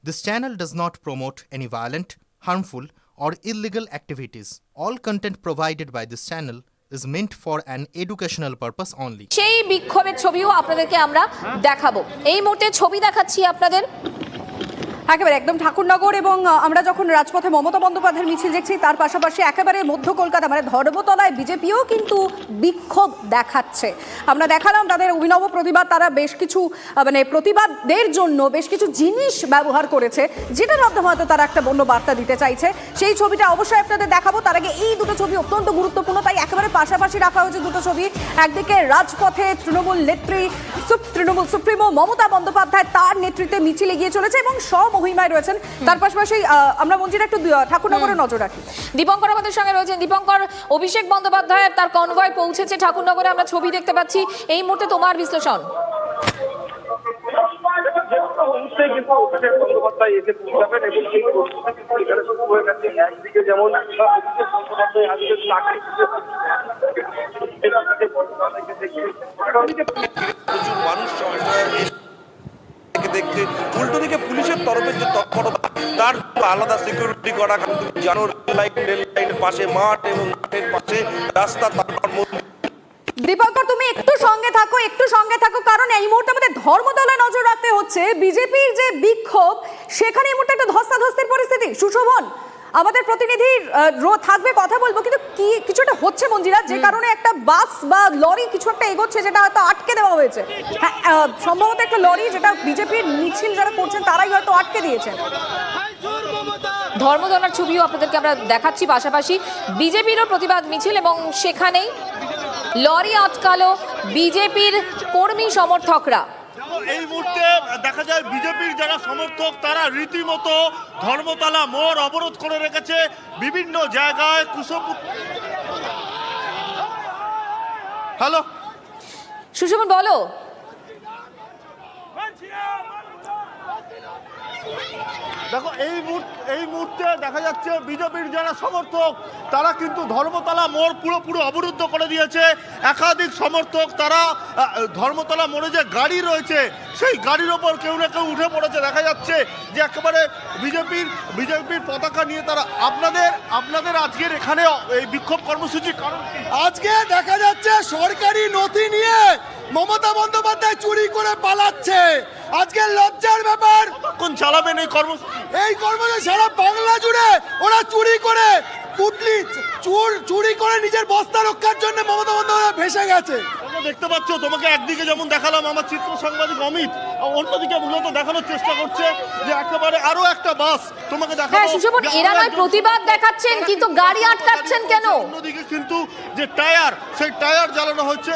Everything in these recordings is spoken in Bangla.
This channel does not promote any violent, harmful, or illegal activities. All content provided by this channel is meant for an educational purpose only. সেই বিক্ষোভের ছবিও আপনাদেরকে আমরা দেখাবো। এই মুহূর্তে ছবি দেখাচ্ছি আপনাদের। একেবারে একদম ঠাকুরনগর এবং আমরা যখন রাজপথে মমতা বন্দ্যোপাধ্যায়ের মিছিল দেখছি তার পাশাপাশি একেবারে মধ্য কলকাতা মানে ধর্মতলায় বিজেপিও কিন্তু বিক্ষোভ দেখাচ্ছে। আমরা দেখালাম তাদের অভিনব প্রতিবাদ, তারা বেশ কিছু মানে প্রতিবাদের জন্য বেশ কিছু জিনিস ব্যবহার করেছে যেটার মাধ্যমে হয়তো তারা একটা বন্য বার্তা দিতে চাইছে। সেই ছবিটা অবশ্যই আপনাদের দেখাবো। তার আগে এই দুটো ছবি অত্যন্ত গুরুত্বপূর্ণ, তাই একেবারে পাশাপাশি রাখা হয়েছে দুটো ছবি। একদিকে রাজপথে তৃণমূল নেত্রী তৃণমূল সুপ্রিমো মমতা বন্দ্যোপাধ্যায় তার নেতৃত্বে মিছিল এগিয়ে চলেছে এবং মহিমায় রয়েছেন। তার পাশাপাশি আমরা মঞ্জিরা একটু ঠাকুরনগরে নজর রাখি। দীপঙ্কর আমাদের সঙ্গে রয়েছেন। দীপঙ্কর, অভিষেক বন্দ্যোপাধ্যায়ের তার কনভয় পৌঁছেছে ঠাকুরনগরে, আমরা ছবি দেখতে পাচ্ছি। এই মুহূর্তে তোমার বিশ্লেষণ। একদিকে যেমন প্রচুর মানুষ দেখতে, উল্টো দিকে পুলিশের তরফে যে তৎপরতা, তার আলাদা সিকিউরিটি করা, জানো রেল লাইনের পাশে মাঠ এবং মাঠের পাশে রাস্তা। দীপঙ্কর, তুমি একটু সঙ্গে থাকো কারণ এই মুহূর্তে আমাদের ধর্মতলায় নজর রাখতে হচ্ছে। বিজেপির যে বিক্ষোভ সেখানে এই মুহূর্তে একটা ধস্তাধস্তির পরিস্থিতি। সুশোভন আমাদের প্রতিনিধি থাকবে, কথা বলবো, কিন্তু কি কিছু একটা হচ্ছে মঞ্জিরা, যে কারণে একটা বাস বা লরি কিছু একটা এগোচ্ছে যেটা হয়তো আটকে দেওয়া হয়েছে। হ্যাঁ, সম্ভবত একটা লরি যেটা বিজেপির মিছিল যারা করছেন তারাই হয়তো আটকে দিয়েছেন। ধর্মতলার ছবিও আপনাদেরকে আমরা দেখাচ্ছি, পাশাপাশি বিজেপিরও প্রতিবাদ মিছিল এবং সেখানেই লরি আটকালো বিজেপির কর্মী সমর্থকরা। এই মুহূর্তে দেখা যায় বিজেপির যারা সমর্থক তারা রীতিমতো ধর্মতলা মোড় অবরোধ করে রেখেছে। বিভিন্ন জায়গায় হ্যালো সুশোভন বলো। দেখো এই মুহূর্তে দেখা যাচ্ছে বিজেপির যারা সমর্থক তারা কিন্তু ধর্মতলা মোড় পুরোপুরি অবরুদ্ধ করে দিয়েছে। একাধিক সমর্থক তারা ধর্মতলা মোড়ে যে গাড়ি রয়েছে সেই গাড়ির ওপর কেউ না কেউ উঠে পড়েছে। দেখা যাচ্ছে যে একেবারে বিজেপির পতাকা নিয়ে তারা আপনাদের আজকের এখানে এই বিক্ষোভ কর্মসূচি কারণ আজকে দেখা যাচ্ছে সরকারি নথি নিয়ে মমতা বন্দ্যোপাধ্যায় চুরি করে পালাচ্ছে। আজকে লজ্জার ব্যাপার। কতক্ষণ চালাবেন এই কর্মসূচি? সারা বাংলা জুড়ে ওরা চুরি করে চুরি করে নিজের বস্তা রক্ষার জন্য মমতা বন্দ্যোপাধ্যায় ভেসে গেছে। দেখতে পাচ্ছ, তোমাকে একদিকে যেমন দেখালাম আমার চিত্র সাংবাদিক অমিত, অন্যদিকে মূলত দেখানোর চেষ্টা করছে যে একেবারে আরো একটা বাস তোমাকে দেখাবো। হ্যাঁ সুশোভন, এরা নয় প্রতিবাদ দেখাচ্ছেন কিন্তু গাড়ি আটকাচ্ছেন কেন? অন্যদিকে কিন্তু যে টায়ার, সেই টায়ার জ্বালানো হচ্ছে।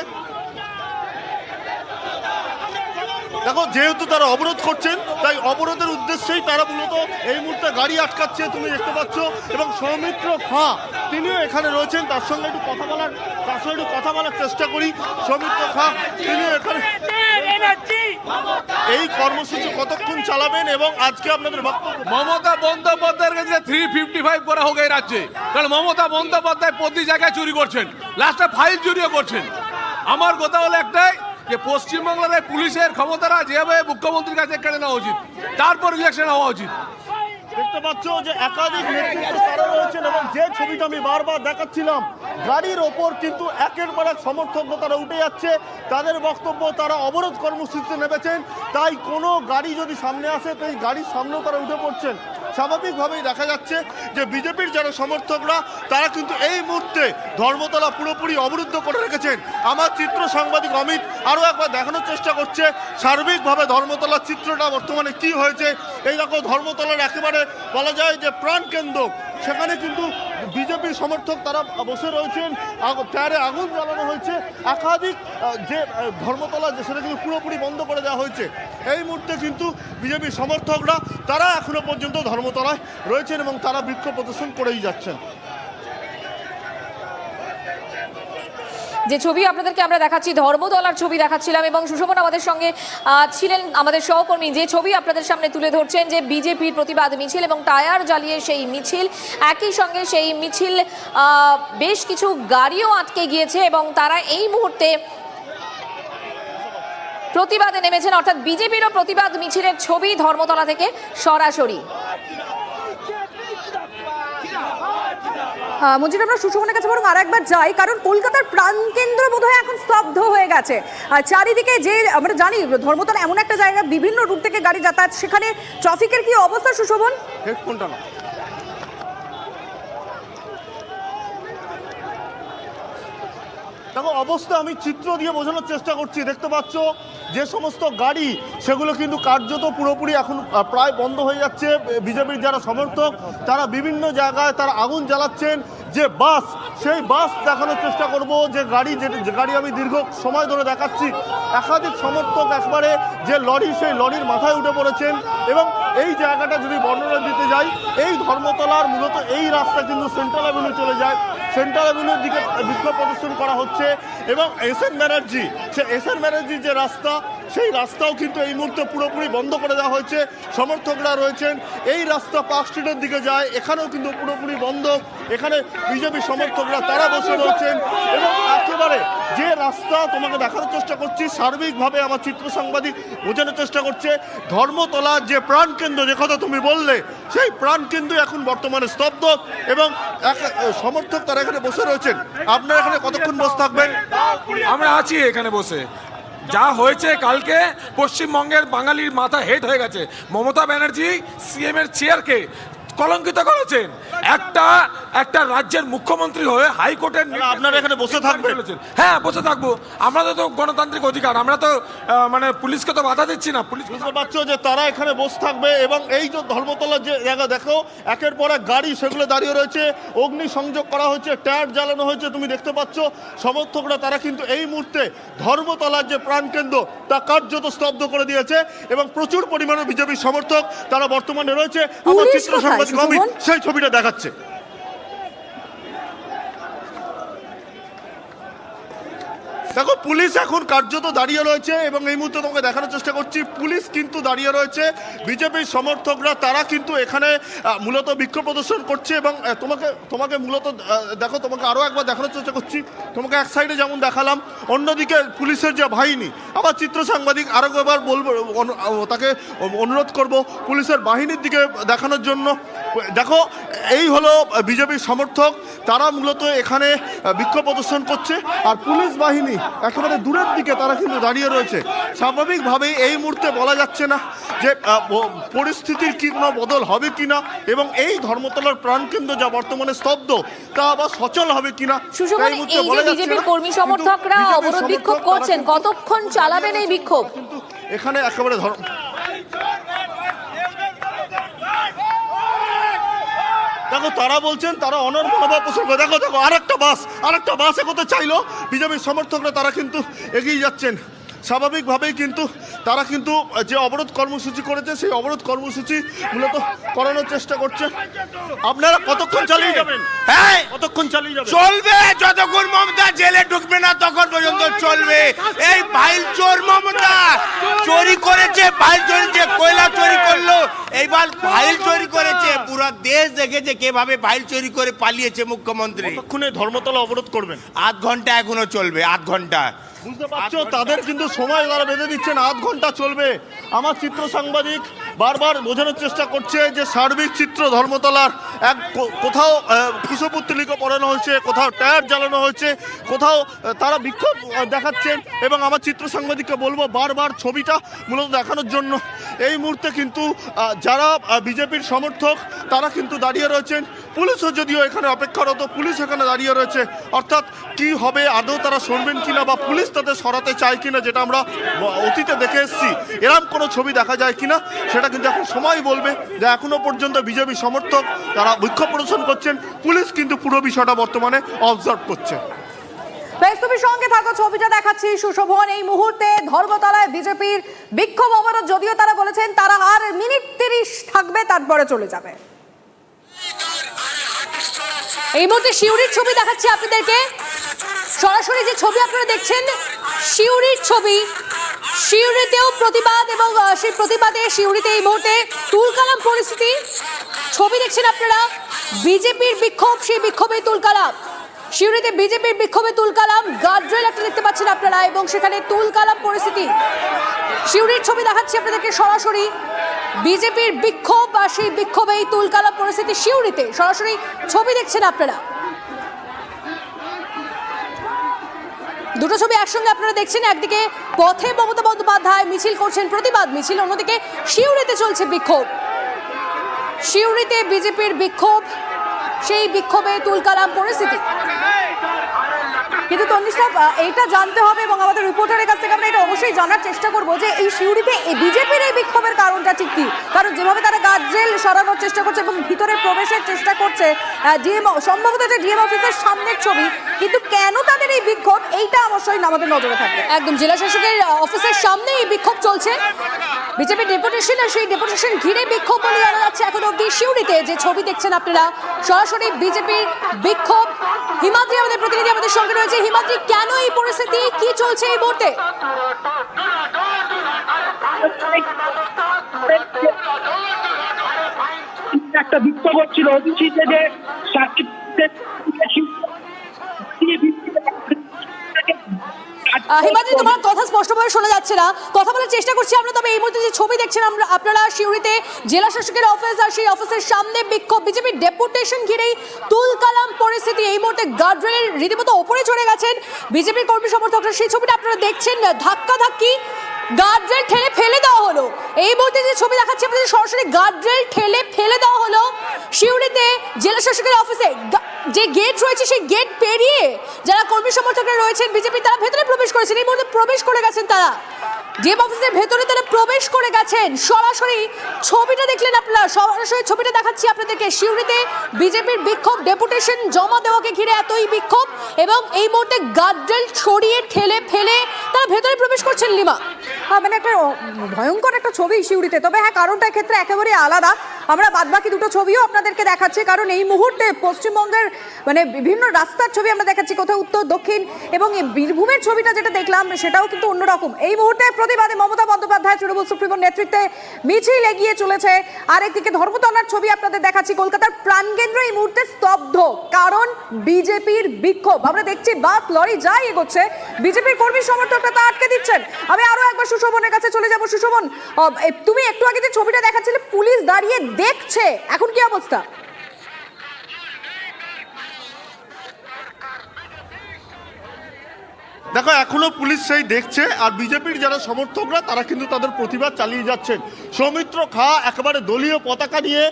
দেখো, যেহেতু তারা অবরোধ করছেন তাই অবরোধের উদ্দেশ্যেই তারা মূলত এই মুহূর্তে গাড়ি আটকাচ্ছে, তুমি দেখতে পাচ্ছ। এবং সৌমিত্র খাঁ তিনিও এখানে রয়েছেন, তার সঙ্গে একটু কথা বলার চেষ্টা করি। সৌমিত্র খাঁ তিনিও এখানে। এই কর্মসূচি কতক্ষণ চালাবেন এবং আজকে আপনাদের বক্তব্য? মমতা বন্দ্যোপাধ্যায়ের কাছে 355 করা হোক এই রাজ্যে, কারণ মমতা বন্দ্যোপাধ্যায় প্রতি জায়গায় চুরি করছেন, লাস্টে ফাইল চুরিও করছেন। আমার কথা হলো একটাই যে পশ্চিমবাংলার পুলিশের ক্ষমতাটা যেভাবে মুখ্যমন্ত্রীর কাছে কেড়ে নেওয়া উচিত, তারপর ইলেকশন হওয়া উচিত। দেখতে পাচ্ছ যে একাধিক নেতৃত্ব তারা রয়েছেন এবং যে ছবিটা আমি বারবার দেখাচ্ছিলাম, গাড়ির ওপর কিন্তু একের পর এক সমর্থক তারা উঠে যাচ্ছে। তাদের বক্তব্য তারা অবরোধ কর্মসূচিতে নেমেছেন, তাই কোনো গাড়ি যদি সামনে আসে তো এই গাড়ির সামনেও তারা উঠে পড়ছেন। স্বাভাবিকভাবেই দেখা যাচ্ছে যে বিজেপির যারা সমর্থকরা তারা কিন্তু এই মুহূর্তে ধর্মতলা পুরোপুরি অবরুদ্ধ করে রেখেছেন। আমার চিত্র সাংবাদিক অমিত আরও একবার দেখানোর চেষ্টা করছে সার্বিকভাবে ধর্মতলার চিত্রটা বর্তমানে কি হয়েছে। এই দেখো, ধর্মতলার একেবারে বলা যায় যে প্রাণকেন্দ্র, সেখানে কিন্তু বিজেপির সমর্থক তারা বসে রয়েছেন, টায়ারে আগুন জ্বালানো হয়েছে। একাধিক যে ধর্মতলা সেটা কিন্তু পুরোপুরি বন্ধ করে দেওয়া হয়েছে। এই মুহূর্তে কিন্তু বিজেপির সমর্থকরা তারা এখনো পর্যন্ত ধর্মতলায় রয়েছেন এবং তারা বিক্ষোভ প্রদর্শন করেই যাচ্ছেন। যে ছবি আপনাদেরকে আমরা দেখাচ্ছি, ধর্মতলার ছবি দেখাচ্ছিলাম এবং সুশোভন আমাদের সঙ্গে ছিলেন আমাদের সহকর্মী, যে ছবি আপনাদের সামনে তুলে ধরছেন যে বিজেপির প্রতিবাদ মিছিল এবং টায়ার জ্বালিয়ে সেই মিছিল, একই সঙ্গে সেই মিছিল বেশ কিছু গাড়িও আটকে গিয়েছে এবং তারা এই মুহূর্তে প্রতিবাদে নেমেছেন, অর্থাৎ বিজেপিরও প্রতিবাদ মিছিলের ছবি ধর্মতলা থেকে সরাসরি। মঞ্জিত, আমরা সুশোভনের কাছে বরং আরেকবার যাই, কারণ কলকাতার প্রাণকেন্দ্র বোধহয় এখন স্তব্ধ হয়ে গেছে। আর চারিদিকে যে আমরা জানি ধর্মতলা এমন একটা জায়গা, বিভিন্ন রুট থেকে গাড়ি যাতায়াত, সেখানে ট্রাফিকের কি অবস্থা সুশোভন? হেডফোনটা না। দেখো অবস্থা আমি চিত্র দিয়ে বোঝানোর চেষ্টা করছি। দেখতে পাচ্ছ যে সমস্ত গাড়ি সেগুলো কিন্তু কার্যত পুরোপুরি এখন প্রায় বন্ধ হয়ে যাচ্ছে। বিজেপির যারা সমর্থক তারা বিভিন্ন জায়গায় তারা আগুন জ্বালাচ্ছেন। যে বাস, সেই বাস দেখানোর চেষ্টা করব, যে গাড়ি আমি দীর্ঘ সময় ধরে দেখাচ্ছি। একাধিক সমর্থক একবারে যে লরি, সেই লরির মাথায় উঠে পড়েছেন। এবং এই জায়গাটা যদি বর্ণনা দিতে যাই, এই ধর্মতলার মূলত এই রাস্তা কিন্তু সেন্ট্রাল অ্যাভিনিউ চলে যায়। সেন্ট্রাল অ্যাভিনিউর দিকে বিক্ষোভ প্রদর্শন করা হচ্ছে এবং এসএন ব্যানার্জি, সে এসএন ব্যানার্জির যে রাস্তা, সেই রাস্তাও কিন্তু এই মুহূর্তে পুরোপুরি বন্ধ করে দেওয়া হয়েছে। সমর্থকরা রয়েছেন। এই রাস্তা পার্ক স্ট্রিটের দিকে যায়, এখানেও কিন্তু পুরোপুরি বন্ধ। এখানে বিজেপি সমর্থকরা তারা বসে রয়েছেন এবং একেবারে যে রাস্তা তোমাকে দেখানোর চেষ্টা করছি, সার্বিকভাবে আমার চিত্র সাংবাদিক বোঝানোর চেষ্টা করছে, ধর্মতলার যে প্রাণকেন্দ্র, যে কথা তুমি বললে, সেই প্রাণকেন্দ্র এখন বর্তমানে স্তব্ধ এবং সমর্থক তারা এখানে বসে রয়েছেন। আপনারা এখানে কতক্ষণ বসে থাকবেন? আমরা আছি এখানে বসে। যা হয়েছে কালকে, পশ্চিমবঙ্গের বাঙালির মাথা হেট হয়ে গেছে। মমতা ব্যানার্জি সিএম এর চেয়ারকে কলঙ্কিত করেছেন। একটা রাজ্যের মুখ্যমন্ত্রী হয়ে হাইকোর্টের, আপনারা এখানে বসে থাকবেন? হ্যাঁ, বসে থাকবো। আমরা তো গণতান্ত্রিক অধিকার, আমরা তো মানে পুলিশকে তো বাধা দিচ্ছি না। পুলিশ বুঝতে পারছো যে তারা এখানে বসে থাকবে এবং এই যে ধর্মতলার যে জায়গা দেখো, একের পর এক গাড়ি সেগুলো দাঁড়িয়ে রয়েছে, অগ্নি সংযোগ করা হয়েছে, টায়ার জ্বালানো হয়েছে। তুমি দেখতে পাচ্ছ সমর্থকরা তারা কিন্তু এই মুহূর্তে ধর্মতলার যে প্রাণকেন্দ্র তা কার্যত স্তব্ধ করে দিয়েছে এবং প্রচুর পরিমাণে বিজেপি সমর্থক তারা বর্তমানে রয়েছে। আমার চিত্র সাংবাদিক অমিত সেই ছবিটা দেখাচ্ছে। দেখো পুলিশ এখন কার্যত দাঁড়িয়ে রয়েছে এবং এই মুহূর্তে তোমাকে দেখানোর চেষ্টা করছি, পুলিশ কিন্তু দাঁড়িয়ে রয়েছে। বিজেপির সমর্থকরা তারা কিন্তু এখানে মূলত বিক্ষোভ প্রদর্শন করছে এবং তোমাকে মূলত দেখো, তোমাকে আরও একবার দেখানোর চেষ্টা করছি। তোমাকে এক সাইডে যেমন দেখালাম, অন্যদিকে পুলিশের যে বাহিনী, আবার চিত্র সাংবাদিক আরও একবার বলবো, তাকে অনুরোধ করব পুলিশের বাহিনীর দিকে দেখানোর জন্য। দেখো এই হলো বিজেপির সমর্থক, তারা মূলত এখানে বিক্ষোভ প্রদর্শন করছে আর পুলিশ বাহিনী একেবারে দূরের দিকে তারা কিন্তু দাঁড়িয়ে রয়েছে। স্বাভাবিকভাবেই এই মুহূর্তে বলা যাচ্ছে না যে পরিস্থিতির কি কোনো বদল হবে কিনা এবং এই ধর্মতলার প্রাণকেন্দ্র যা বর্তমানে স্তব্ধ তা আবার সচল হবে কিনা। সুশোভন, এই যে বিজেপির কর্মী সমর্থকরা অবরোধ বিক্ষোভ করছেন, কতক্ষণ চালাবেন এই বিক্ষোভ? কিন্তু এখানে একেবারে দেখো তারা বলছেন তারা অনর মনোভাব পোষণ করে। দেখো আরেকটা বাস এগোতে চাইলো, বিজেপির সমর্থকরা তারা কিন্তু এগিয়ে যাচ্ছেন। স্বাভাবিকভাবেই কিন্তু তারা কিন্তু যে অবরোধ কর্মসূচি করেছে সেই অবরোধ কর্মসূচি মূলত করানোর চেষ্টা করছে। আপনারা কতক্ষণ চালিয়ে যাবেন? হ্যাঁ, কতক্ষণ চালিয়ে যাবেন? চলবে যতক্ষণ মমতা জেলে ঢুকবে না তখন পর্যন্ত চলবে। এই ফাইল চোর মমতা চুরি করেছে, ফাইল চুরি, যে কয়লা চুরি করলো, এইবার ফাইল চুরি করেছে। পুরো দেশ দেখেছে কিভাবে ফাইল চুরি করে পালিয়েছে মুখ্যমন্ত্রী। কতক্ষণে ধর্মতলা অবরোধ করবেন? আধ ঘন্টা এখনো চলবে, আধ ঘন্টা। বুঝতে পারছো তাদের কিন্তু সময় তারা বেঁধে দিচ্ছেন, আধ ঘন্টা চলবে। আমার চিত্র সাংবাদিক বারবার বোঝানোর চেষ্টা করছে যে সার্বিক চিত্র ধর্মতলার কোথাও কুশপুত্তলিকা পড়ানো হয়েছে, কোথাও টায়ার জ্বালানো হয়েছে, কোথাও তারা বিক্ষোভ দেখাচ্ছেন এবং আমার চিত্র সাংবাদিককে বলবো বারবার ছবিটা মূলত দেখানোর জন্য। এই মুহূর্তে কিন্তু যারা বিজেপির সমর্থক তারা কিন্তু দাঁড়িয়ে রয়েছেন, পুলিশও যদিও এখানে অপেক্ষারত, পুলিশ এখানে দাঁড়িয়ে রয়েছে। অর্থাৎ কি হবে, আদৌ তারা সরবেন কিনা বা পুলিশ তাদের সরাতে চায় কিনা, যেটা আমরা অতীতে দেখে এসেছি, এরকম কোনো ছবি দেখা যায় কিনা সেটা কিন্তু এখন সময় বলবে। যে এখনো পর্যন্ত বিজেপি সমর্থক তারা বিক্ষোভ প্রদর্শন করছেন, পুলিশ কিন্তু পুরো বিষয়টা বর্তমানে অবজার্ভ করছে। তুমি সঙ্গে থাকো, ছবিটা দেখাচ্ছি সুশোভন। এই মুহূর্তে ধর্মতলায় বিজেপির বিক্ষোভ অবরোধ, যদিও তারা বলেছেন তারা আর মিনিট 30 থাকবে, তারপরে চলে যাবে। এই মুহূর্তে সিউড়ির ছবি দেখাচ্ছি আপনাদেরকে, সরাসরি যে ছবি আপনারা দেখছেন সিউড়ির ছবি। সিউড়িতেও প্রতিবাদ এবং সেই প্রতিবাদে সিউড়িতে এই মুহূর্তে তুলকালাম পরিস্থিতি। ছবি দেখছেন আপনারা, বিজেপির বিক্ষোভ, সেই বিক্ষোভে তুলকালাম। সিউড়িতে বিজেপির বিক্ষোভে তুলকালাম, গার্ডরেল একটা দেখতে পাচ্ছেন আপনারা এবং সেখানে তুলকালাম পরিস্থিতি। সিউড়ির ছবি দেখাচ্ছি আপনাদেরকে সরাসরি, বিজেপির বিক্ষোভ আর সেই বিক্ষোভে এই তুলকালাম পরিস্থিতি সিউড়িতে, সরাসরি ছবি দেখছেন আপনারা। দুটো ছবি একসঙ্গে আপনারা দেখছেন, একদিকে পথে মমতা বন্দ্যোপাধ্যায় মিছিল করছেন, প্রতিবাদ মিছিল, অন্যদিকে সিউড়িতে চলছে বিক্ষোভ। সিউড়িতে বিজেপির বিক্ষোভ, সেই বিক্ষোভে তুলকালাম পরিস্থিতি। কিন্তু তন্নিষ্ঠা, এইটা জানতে হবে এবং আমাদের রিপোর্টারের কাছ থেকে আমরা এটা অবশ্যই জানার চেষ্টা করবো যে এই সিউড়িতে বিজেপির এই বিক্ষোভের কারণটা ঠিক কি। কারণ যেভাবে তারা গার্ডরেল সরানোর চেষ্টা করছে এবং ভিতরে প্রবেশের চেষ্টা করছে, ডিএম সম্ভবত যে ডিএম অফিসের সামনের ছবি, কিন্তু কেন তাদের এই বিক্ষোভ, এইটা অবশ্যই আমাদের নজরে থাকবে। একদম জেলা শাসকের অফিসের সামনে এই বিক্ষোভ চলছে, বিজেপির ডেপুটেশন, আর সেই ডেপুটেশন ঘিরে বিক্ষোভ বলে জানা যাচ্ছে এখন অব্দি সিউড়িতে। যে ছবি দেখছেন আপনারা সরাসরি বিজেপির বিক্ষোভ। হিমাদ্রি আমাদের প্রতিনিধি আমাদের সঙ্গে রয়েছে। হিমাদ্রি, কেন এই পরিস্থিতি, কি চলছে এই মুহূর্তে? একটা বিক্ষোভ হচ্ছিল হিমাদ্রি, তোমার কথা স্পষ্টভাবে শোনা যাচ্ছে না, কথা বলার চেষ্টা করছি আমরা। তবে এই মুহূর্তে যে ছবি দেখছেন আপনারা সিউড়িতে জেলা শাসকের অফিস, আর সেই অফিসের সামনে বিক্ষোভ, বিজেপির ডেপুটেশন ঘিরেই তুলকালাম পরিস্থিতি। এই মুহূর্তে গার্ডরেলের রীতিমতো ওপরে চড়ে গেছেন বিজেপির কর্মী সমর্থকরা, সেই ছবিটা আপনারা দেখছেন। ধাক্কাধাক্কি, গার্ডরেল ঠেলে ফেলে দেওয়া হলো। এই মুহূর্তে যে ছবি দেখাচ্ছি আপনাদের সরাসরি, গার্ডরেল ঠেলে ফেলে দেওয়া হলো সিউড়িতে জেলা শাসকের অফিসে। যে গেট রয়েছে সেই গেট পেরিয়ে যারা কর্মী সমর্থকরা রয়েছেন বিজেপি, তারা ভেতরে প্রবেশ করেছেন। এই মুহূর্তে প্রবেশ করে গেছেন তারা ডিএম অফিসের ভেতরে, তারা প্রবেশ করে গেছেন। সরাসরি ছবিটা দেখলেন আপনারা, সরাসরি ছবিটা দেখাচ্ছি আপনাদেরকে। সিউড়িতে বিজেপির বিক্ষোভ, ডেপুটেশন জমা দেওয়াকে ঘিরে এতই বিক্ষোভ, এবং এই মুহূর্তে গার্ডরেল ছড়িয়ে ঠেলে ফেলে তারা ভেতরে প্রবেশ করছেন। লিমা, মানে একটা ভয়ঙ্কর একটা ছবি সিউড়িতে। তবে হ্যাঁ, কারণটা ক্ষেত্রে একেবারে আলাদা। আমরা বাদবাকি দুটো ছবিও আপনাদেরকে দেখাচ্ছি, কারণ এই মুহূর্তে পশ্চিমবঙ্গের মানে বিভিন্ন রাস্তার ছবি আমরা দেখাচ্ছি, কোথাও উত্তর দক্ষিণ, এবং বীরভূমের ছবিটা যেটা দেখলাম সেটাও কিন্তু অন্যরকম। এই মুহূর্তে প্রতিবাদে মমতা বন্দ্যোপাধ্যায় তৃণমূল সুপ্রিমোর নেতৃত্বে মিছিল এগিয়ে চলেছে। আর একদিকে ধর্মতলার ছবি আপনাদের দেখাচ্ছি, কলকাতার প্রাণকেন্দ্র এই মুহূর্তে স্তব্ধ, কারণ বিজেপির বিক্ষোভ। আমরা দেখছি বাস লরি যাই এগোচ্ছে, বিজেপির কর্মী সমর্থকরা তা আটকে দিচ্ছেন। আমি আরো একবার সুশোভনের কাছে চলে যাব। সুশোভন, তুমি একটু আগে যে ছবিটা দেখাচ্ছিলে, পুলিশ দাঁড়িয়ে দেখছে, এখন কি অবস্থা? দেখো, এখনো পুলিশ সেই দেখছে, আর বিজেপির যারা সমর্থকরা তারা কিন্তু তাদের প্রতিবাদ চালিয়ে যাচ্ছেন। সৌমিত্র খা একেবারে দলীয় পতাকা নিয়ে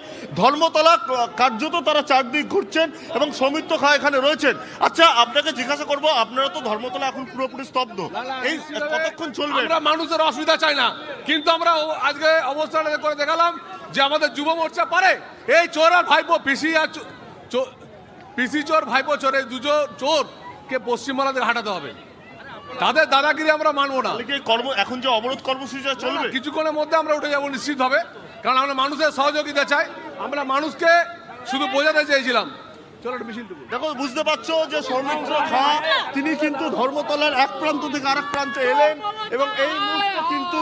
ধর্মতলা কার্যত তারা চারদিক ঘুরছেন, এবং সৌমিত্র খা এখানে রয়েছেন। আচ্ছা, আপনাকে জিজ্ঞাসা করবো, আপনারা তো ধর্মতলা এখন পুরোপুরি স্তব্ধ, এই কতক্ষণ চলবে? আমরা মানুষের অসুবিধা চাই না, কিন্তু আমরা আজকে অবস্থান করে দেখালাম যে আমাদের যুব মোর্চা পারে এই চোর আর ভাইপো, পিসি চোর ভাইপো চোর, এই দুটো চোরকে পশ্চিমবাংলাদের হাঁটাতে হবে। তাদের দাদাগিরি আমরা মানবো না। এখন যে অবরোধ কর্মসূচি চলবে, কিছুক্ষণের মধ্যে আমরা উঠে যাবো নিশ্চিত হবে, কারণ আমরা মানুষের সহযোগিতা চাই। আমরা মানুষকে শুধু বোঝাতে চেয়েছিলাম। দেখো, বুঝতে পারছো যে সৌমিত্র খা তিনি কিন্তু ধর্মতলার এক প্রান্ত থেকে আরেক প্রান্তে এলেন, এবং এই মুহূর্তে কিন্তু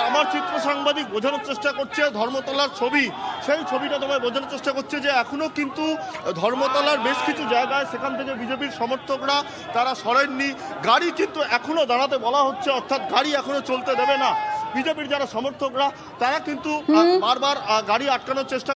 আমার চিত্র সাংবাদিক বোঝানোর চেষ্টা করছে ধর্মতলার ছবি, সেই ছবিটা তোমায় বোঝানোর চেষ্টা করছে যে এখনো কিন্তু ধর্মতলার বেশ কিছু জায়গায় সেখান থেকে বিজেপির সমর্থকরা তারা সরেননি। গাড়ি কিন্তু এখনো দাঁড়াতে বলা হচ্ছে, অর্থাৎ গাড়ি এখনো চলতে দেবে না। বিজেপির যারা সমর্থকরা তারা কিন্তু বারবার গাড়ি আটকানোর চেষ্টা